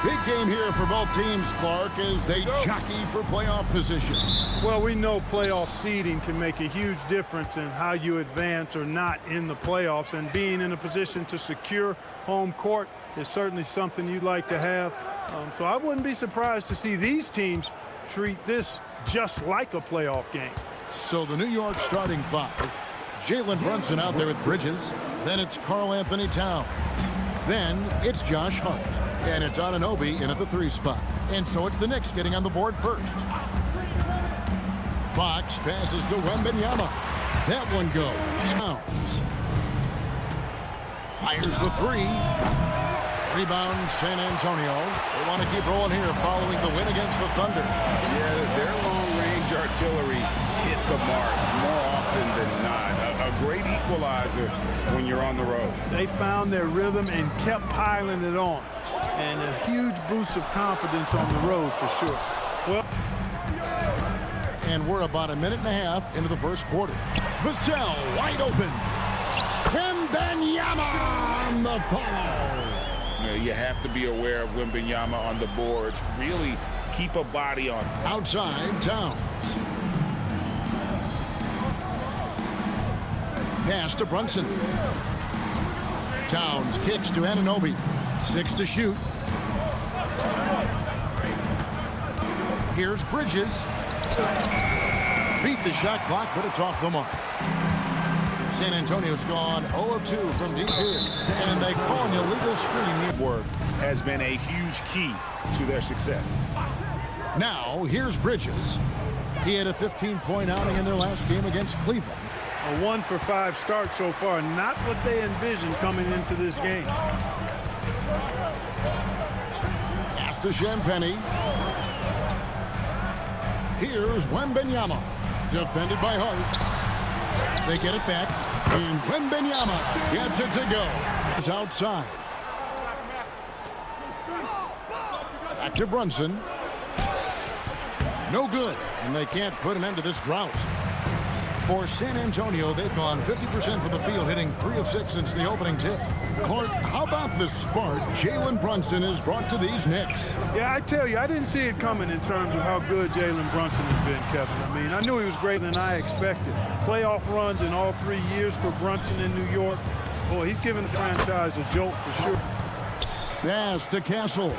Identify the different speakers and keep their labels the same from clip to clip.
Speaker 1: Big game here for both teams, Clark, as they jockey for playoff position.
Speaker 2: Well, we know playoff seeding can make a huge difference in how you advance or not in the playoffs, and being in a position to secure home court is certainly something you'd like to have. So I wouldn't be surprised to see these teams treat this just like a playoff game.
Speaker 1: So the New York starting five. Jalen Brunson out there with Bridges. Then it's Karl Anthony Towns. Then it's Josh Hart. And it's Anunoby in at the 3 spot. And so it's the Knicks getting on the board first. Fox passes to Wembanyama. That one goes. Towns fires the 3. Rebound San Antonio. They want to keep rolling here following the win against the Thunder.
Speaker 3: Yeah, their long-range artillery hit the mark more often than not. A great equalizer when you're on the road.
Speaker 2: They found their rhythm and kept piling it on. And a huge boost of confidence on the road for sure. Well,
Speaker 1: and we're about a minute and a half into the first quarter. Vassell wide open. Wembanyama on the follow.
Speaker 3: You have to be aware of Wembanyama on the boards. Really keep a body on.
Speaker 1: Outside, Towns. Pass to Brunson. Towns kicks to Anunoby. 6 to shoot. Here's Bridges. Beat the shot clock, but it's off the mark. San Antonio's gone 0 of 2 from deep here. And they call an illegal screen.
Speaker 3: Work has been a huge key to their success.
Speaker 1: Now, here's Bridges. He had a 15-point outing in their last game against Cleveland.
Speaker 2: A 1-for-5 start so far. Not what they envisioned coming into this game.
Speaker 1: Pass to Champagnie. Here's Wembanyama. Defended by Hart. They get it back. And Wembanyama gets it to go. It's outside. Back to Brunson. No good. And they can't put an end to this drought. For San Antonio, they've gone 50% from the field, hitting 3 of 6 since the opening tip. Clark, how about the spark Jalen Brunson has brought to these Knicks?
Speaker 2: Yeah, I tell you, I didn't see it coming in terms of how good Jalen Brunson has been, Kevin. I mean, I knew he was greater than I expected. Playoff runs in all 3 years for Brunson in New York. Boy, he's given the franchise a jolt for sure.
Speaker 1: Pass to Castle.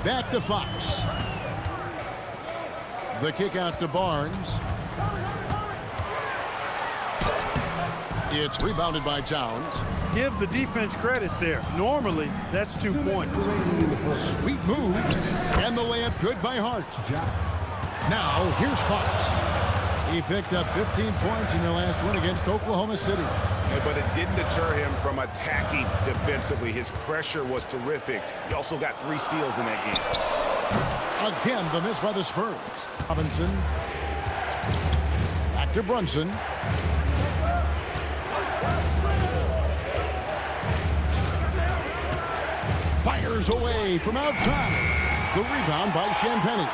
Speaker 1: Back to Fox. The kick out to Barnes. It's rebounded by Towns.
Speaker 2: Give the defense credit there. Normally, that's 2 points.
Speaker 1: Sweet move. And the layup good by Hart. Now, here's Fox. He picked up 15 points in their last win against Oklahoma City.
Speaker 3: But it didn't deter him from attacking defensively. His pressure was terrific. He also got 3 steals in that game.
Speaker 1: Again, the miss by the Spurs. Robinson. Back to Brunson. Fires away from outside. The rebound by Champagnie.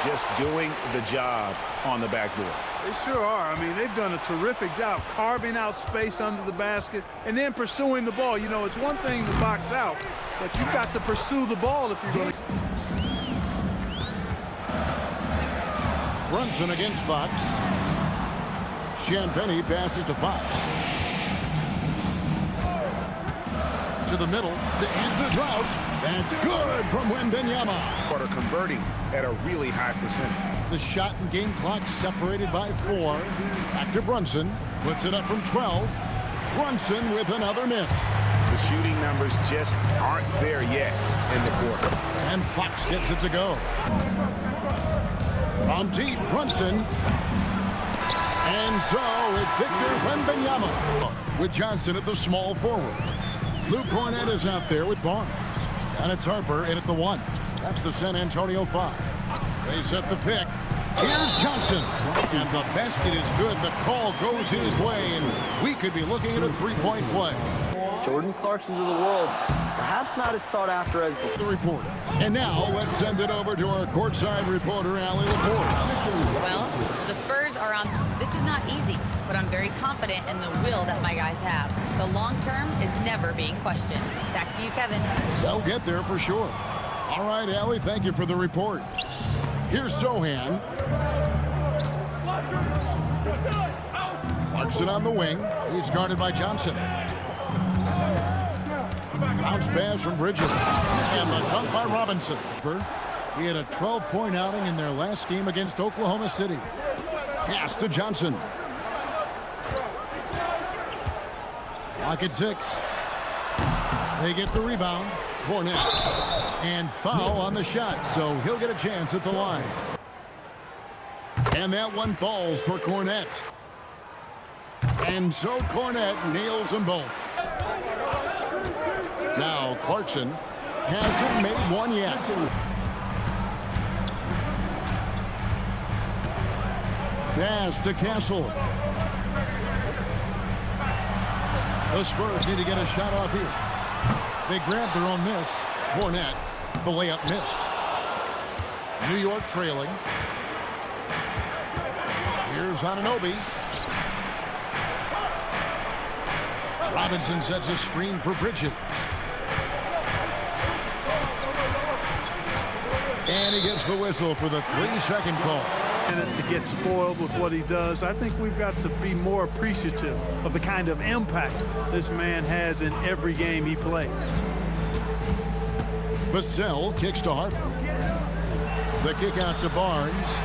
Speaker 3: Just doing the job on the backboard.
Speaker 2: They sure are. I mean, they've done a terrific job carving out space under the basket and then pursuing the ball. You know, it's one thing to box out, but you've got to pursue the ball if you're going to.
Speaker 1: Brunson against Fox. Champagnie passes to Fox. To the middle to end the drought. That's good from Wembanyama.
Speaker 3: But are converting at a really high percentage.
Speaker 1: The shot and game clock separated by 4. Back to Brunson. Puts it up from 12. Brunson with another miss.
Speaker 3: The shooting numbers just aren't there yet in the quarter.
Speaker 1: And Fox gets it to go. From deep, Brunson. And so it's Victor Wembanyama with Johnson at the small forward. Luke Cornett is out there with Barnes. And it's Harper in at the 1. That's the San Antonio 5. They set the pick. Here's Johnson. And the basket is good. The call goes his way. And we could be looking at a 3-point play.
Speaker 4: Jordan Clarkson's of the world. Perhaps not as sought after as before.
Speaker 1: The report. And now let's send it over to our courtside reporter, Allie LaForce.
Speaker 5: Well, the Spurs are on. This is not easy, but I'm very confident in the will that my guys have. The long term is never being questioned. Back to you, Kevin.
Speaker 1: They'll get there for sure. All right, Allie, thank you for the report. Here's Sohan. Clarkson on the wing. He's guarded by Johnson. Bounce pass from Bridges. And the dunk by Robinson. He had a 12-point outing in their last game against Oklahoma City. Pass to Johnson. Clock at 6. They get the rebound. Cornette. And foul on the shot, so he'll get a chance at the line. And that one falls for Cornette. And so Cornette nails them both. Now Clarkson hasn't made one yet. Pass to Castle. The Spurs need to get a shot off here. They grabbed their own miss. Cornette, the layup missed. New York trailing. Here's Anunoby. Robinson sets a screen for Bridges. And he gets the whistle for the 3-second call.
Speaker 2: And to get spoiled with what he does, I think we've got to be more appreciative of the kind of impact this man has in every game he plays.
Speaker 1: Vassell kicks to Harper. The kick out to Barnes.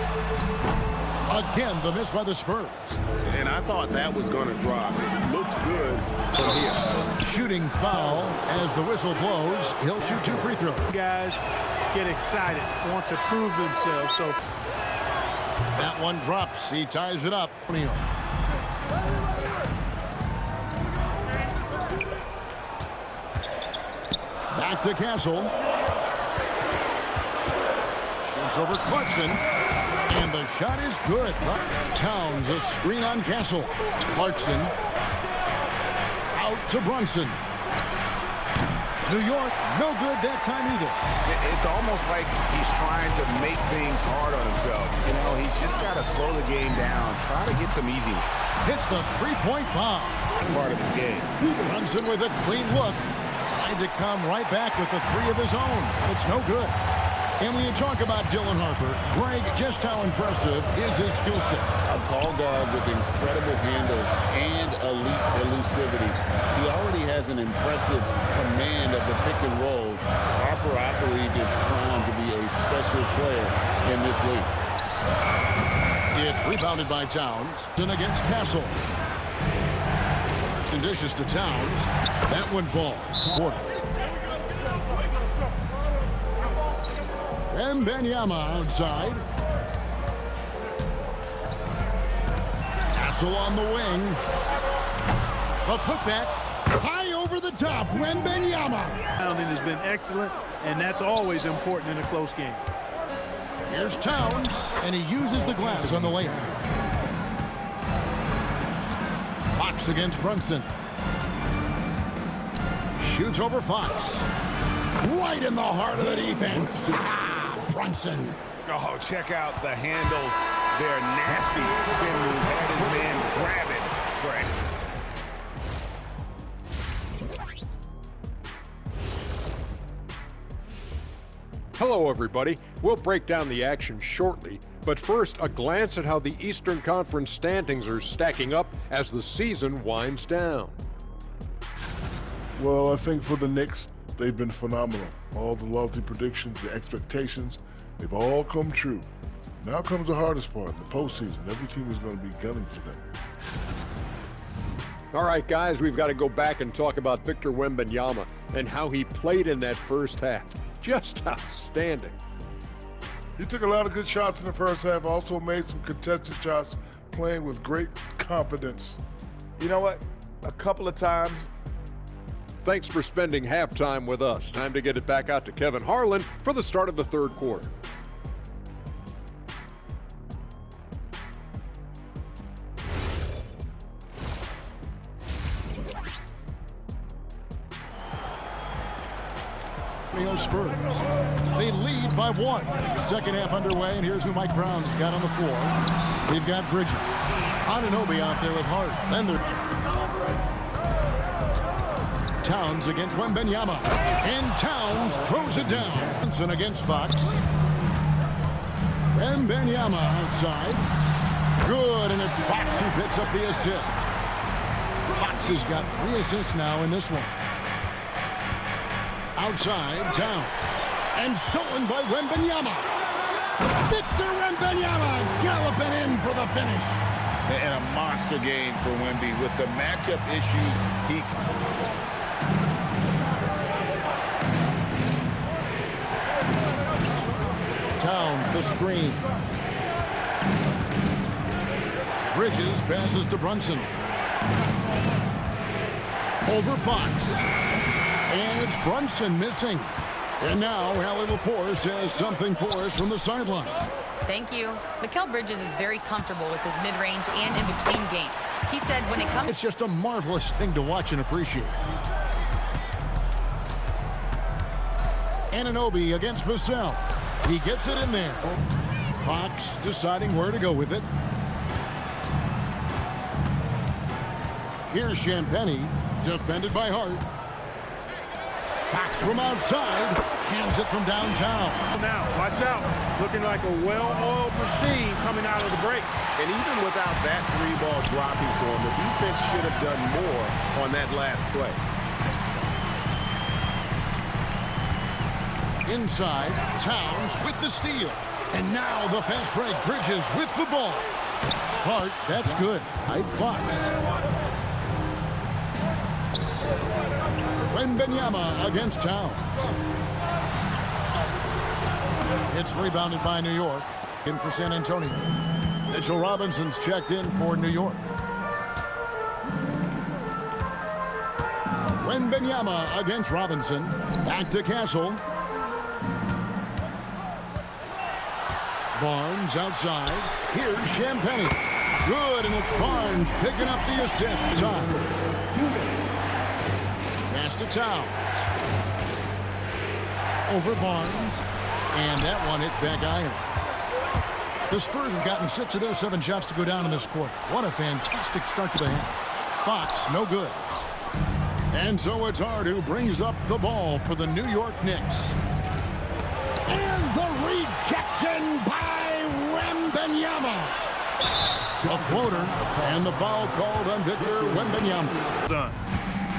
Speaker 1: Again, the miss by the Spurs.
Speaker 3: And I thought that was going to drop. It looked good from here.
Speaker 1: Shooting foul as the whistle blows. He'll shoot 2 free throws.
Speaker 2: Guys get excited, want to prove themselves. So
Speaker 1: that one drops. He ties it up. Back to Castle. Shoots over Clarkson. And the shot is good. Towns a screen on Castle. Clarkson out to Brunson. New York, no good that time either.
Speaker 3: It's almost like he's trying to make things hard on himself. You know, he's just got to slow the game down, try to get some easy.
Speaker 1: Hits the 3-point bomb.
Speaker 3: Part of his game.
Speaker 1: Brunson with a clean look. Tried to come right back with the 3 of his own. It's no good. And when you talk about Dylan Harper, Greg, just how impressive is his skill set?
Speaker 3: A tall guard with incredible handles and elite elusivity. He already has an impressive command of the pick and roll. Harper, I believe, is primed to be a special player in this league.
Speaker 1: It's rebounded by Towns. And against Castle. Some dishes to Towns. That one falls. Porter. And Wembanyama outside. Castle on the wing. A putback. High over the top. Wembanyama.
Speaker 2: Pounding has been excellent, and that's always important in a close game.
Speaker 1: Here's Towns, and he uses the glass on the layup. Fox against Brunson. Shoots over Fox. Right in the heart of the defense. Brunson.
Speaker 3: Oh, check out the handles. They're nasty. Spin move. Had his man grab it. Great.
Speaker 6: Hello, everybody. We'll break down the action shortly, but first, a glance at how the Eastern Conference standings are stacking up as the season winds down.
Speaker 7: Well, I think for the Knicks, they've been phenomenal. All the lofty predictions, the expectations, they've all come true. Now comes the hardest part, the postseason. Every team is going to be gunning for them.
Speaker 6: All right, guys, we've got to go back and talk about Victor Wembanyama and how he played in that first half. Just outstanding.
Speaker 7: He took a lot of good shots in the first half, also made some contested shots, playing with great confidence.
Speaker 8: You know what? A couple of times.
Speaker 6: Thanks for spending halftime with us. Time to get it back out to Kevin Harlan for the start of the third quarter.
Speaker 1: Spurs. They lead by 1. Second half underway, and here's who Mike Brown's got on the floor. They've got Bridges. Anunoby out there with Hart. Then they're Towns against Wembanyama. And Towns throws it down. Johnson against Fox. Wembanyama outside. Good, and it's Fox who picks up the assist. Fox has got 3 assists now in this one. Outside, Towns. And stolen by Wembanyama. Victor Wembanyama galloping in for the finish.
Speaker 3: And a monster game for Wemby with the matchup issues.
Speaker 1: Towns, the screen. Bridges passes to Brunson. Over Fox. And it's Brunson missing. And now Allie LaForce says something for us from the sideline.
Speaker 5: Thank you. Mikal Bridges is very comfortable with his mid-range and in-between game. He said when it comes...
Speaker 1: It's just a marvelous thing to watch and appreciate. Anunoby against Vassell. He gets it in there. Fox deciding where to go with it. Here's Champagnie, defended by Hart. Fox from outside, cans it from downtown.
Speaker 2: Now, watch out. Looking like a well-oiled machine coming out of the break.
Speaker 8: And even without that 3-ball dropping for him, the defense should have done more on that last play.
Speaker 1: Inside, Towns with the steal. And now the fast break. Bridges with the ball. Hart, that's good. Ike Fox. Wembanyama against Towns. It's rebounded by New York. In for San Antonio. Mitchell Robinson's checked in for New York. Wembanyama against Robinson. Back to Castle. Barnes outside. Here's Champagnie. Good, and it's Barnes picking up the assist. Pass to Towns. Over Barnes. And that one hits back iron. The Spurs have gotten 6 of their 7 shots to go down in this quarter. What a fantastic start to the half. Fox, no good. And so it's Hart who brings up the ball for the New York Knicks. And the rejection by Wembanyama. A floater, and the foul called on Victor Wembanyama.
Speaker 2: Done.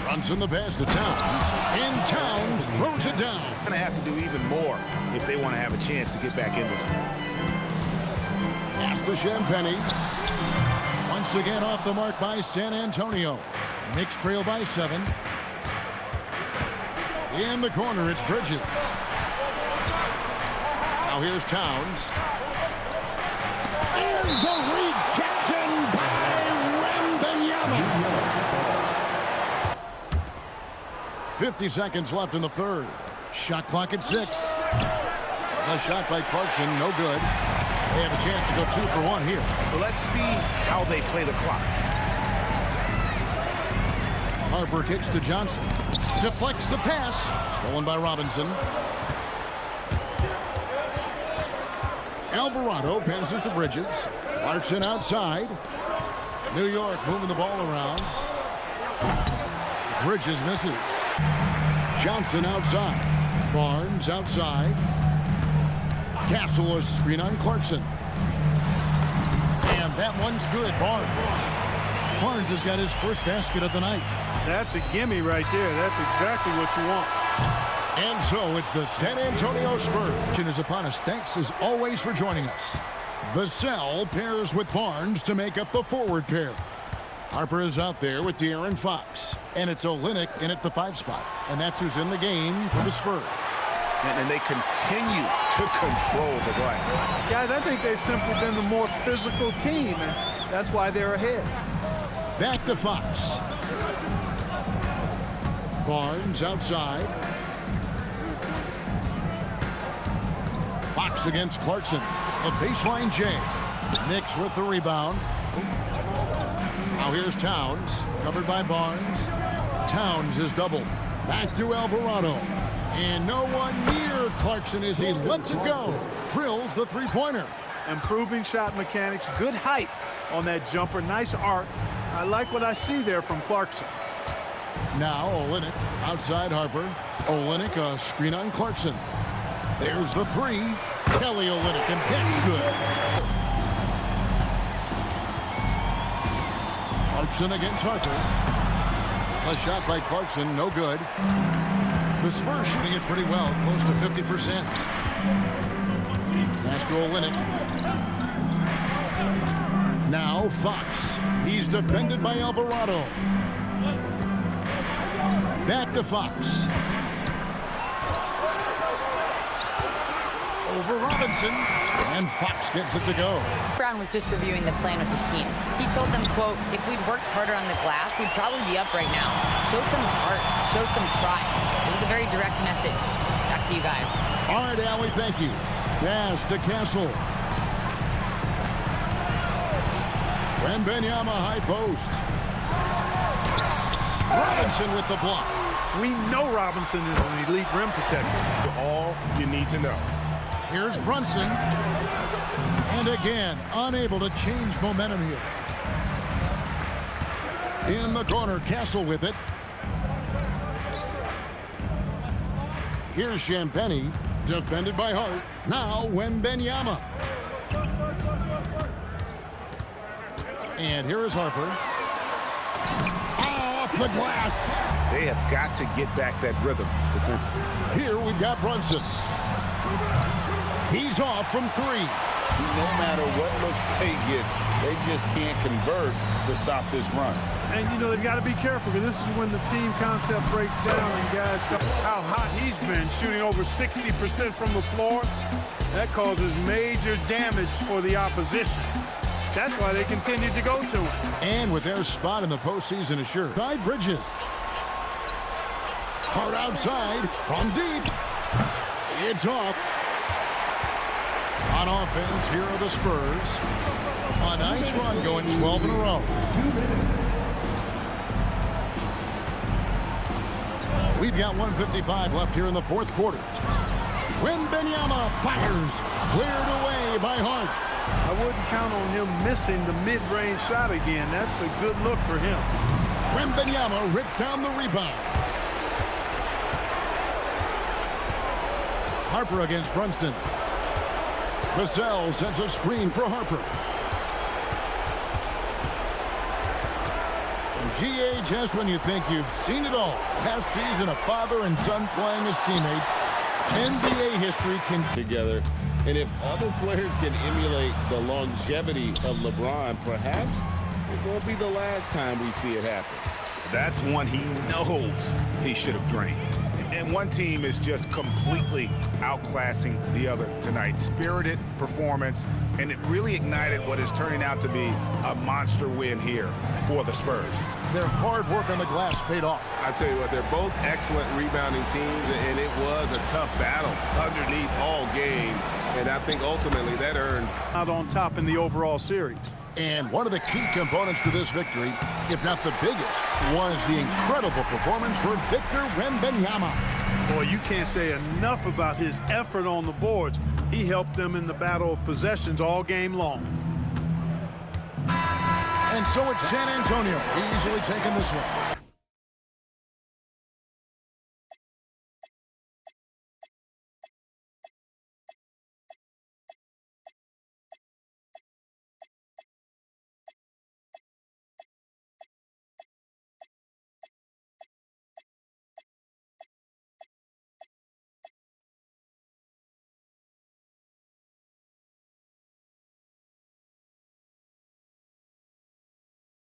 Speaker 1: Brunson the pass to Towns, and Towns throws it down.
Speaker 8: Going to have to do even more if they want to have a chance to get back in this one.
Speaker 1: Pass to Champagnie. Once again off the mark by San Antonio. Knicks trail by 7. In the corner, it's Bridges. Now here's Towns. And the rejection by Wembanyama. 50 seconds left in the third. Shot clock at 6. A shot by Clarkson, no good. They have a chance to go 2 for 1 here.
Speaker 8: Well, let's see how they play the clock.
Speaker 1: Harper kicks to Johnson. Deflects the pass. Stolen by Robinson. Alvarado passes to Bridges. Clarkson outside. New York moving the ball around. Bridges misses. Johnson outside. Barnes outside. Castle a screen on Clarkson. And that one's good. Barnes has got his first basket of the night.
Speaker 2: That's a gimme right there. That's exactly what you want.
Speaker 1: And so it's the San Antonio Spurs. Is upon us. Thanks as always for joining us. Vassell pairs with Barnes to make up the forward pair. Harper is out there with De'Aaron Fox. And it's Olynyk in at the 5 spot. And that's who's in the game for the Spurs.
Speaker 8: And they continue to control the glass.
Speaker 2: Guys, I think they've simply been the more physical team, and that's why they're ahead.
Speaker 1: Back to Fox. Barnes outside. Fox against Clarkson. A baseline J. Knicks with the rebound. Now here's Towns. Covered by Barnes. Towns is doubled. Back to Alvarado. And no one near Clarkson as he lets it go. Drills the three-pointer.
Speaker 2: Improving shot mechanics, good height on that jumper, nice arc. I like what I see there from Clarkson.
Speaker 1: Now Olynyk outside Harper. Olynyk a screen on Clarkson. There's the three. Kelly Olynyk, and that's good. Clarkson against Harper. A shot by Clarkson, no good. The Spurs shooting it pretty well, close to 50%. Pass to Olynyk. Now Fox. He's defended by Alvarado. Back to Fox. Over Robinson. And Fox gets it to go.
Speaker 5: Brown was just reviewing the plan with his team. He told them, quote, if we'd worked harder on the glass, we'd probably be up right now. Show some heart. Show some pride. It was a very direct message. Back to you guys.
Speaker 1: All right, Allie, thank you. Pass to Castle. Wembanyama high post. Robinson with the block.
Speaker 2: We know Robinson is an elite rim protector.
Speaker 8: All you need to know.
Speaker 1: Here's Brunson. And again, unable to change momentum here. In the corner, Castle with it. Here's Champagnie, defended by Hart. Now Wembanyama. And here is Harper. Off the glass.
Speaker 8: They have got to get back that rhythm defensively.
Speaker 1: Here we've got Brunson. He's off from three.
Speaker 3: No matter what looks they get, they just can't convert to stop this run.
Speaker 2: And, you know, they've got to be careful because this is when the team concept breaks down and guys go, how hot he's been, shooting over 60% from the floor. That causes major damage for the opposition. That's why they continue to go to him.
Speaker 1: And with their spot in the postseason assured. By Bridges. Hard outside from deep. It's off. On offense, here are the Spurs. A nice run going 12 in a row. We've got 1:55 left here in the fourth quarter. Wembanyama fires. Cleared away by Hart.
Speaker 2: I wouldn't count on him missing the mid-range shot again. That's a good look for him.
Speaker 1: Wembanyama rips down the rebound. Harper against Brunson. Vassell sends a screen for Harper. And GA, just when you think you've seen it all. Past season, a father and son playing as teammates. NBA history can
Speaker 3: together. And if other players can emulate the longevity of LeBron, perhaps it won't be the last time we see it happen.
Speaker 8: That's one he knows he should have drained. And one team is just completely outclassing the other tonight. Spirited performance, and it really ignited what is turning out to be a monster win here for the Spurs.
Speaker 1: Their hard work on the glass paid off.
Speaker 9: I tell you what, they're both excellent rebounding teams, and it was a tough battle underneath all game. And I think ultimately that earned
Speaker 2: out on top in the overall series.
Speaker 1: And one of the key components to this victory, if not the biggest, was the incredible performance for Victor Wembanyama.
Speaker 2: Boy, you can't say enough about his effort on the boards. He helped them in the battle of possessions all game long.
Speaker 1: And so it's San Antonio, easily taking this one.